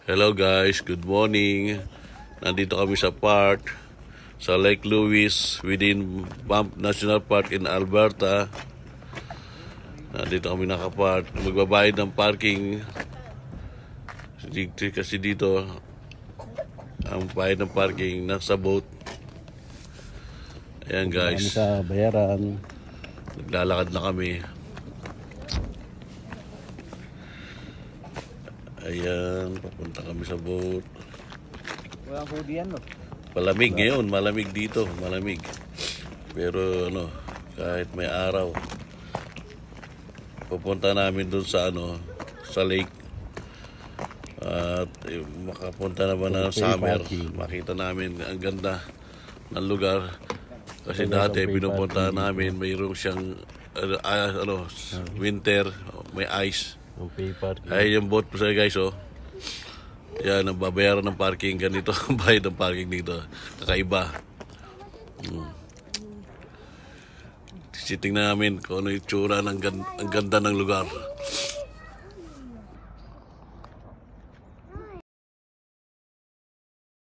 Hello guys, good morning. Nandito kami sa park sa Lake Louise within Banff National Park in Alberta. Nandito kami nakapark. Magbabayad ng parking. Kasi dito ang bayad ng parking nasa boat. Ayan guys. Kami sa bayaran. Naglalakad na kami. Ayan, papunta kami sa boat. Walang hoodie yan, no? Malamig ngayon, malamig dito, malamig. Pero kahit may araw, pupunta namin dun sa sa lake. At makapunta naman ng summer, makita namin ang ganda ng lugar. Kasi dati pinupunta namin, mayroong siyang winter, may ice. Ay yung boat po sa guys, yan, ang babayaran ng parking, ganito ang bayad ng parking dito, kakaiba. Siting namin kung ano yung tsura ng ang ganda ng lugar.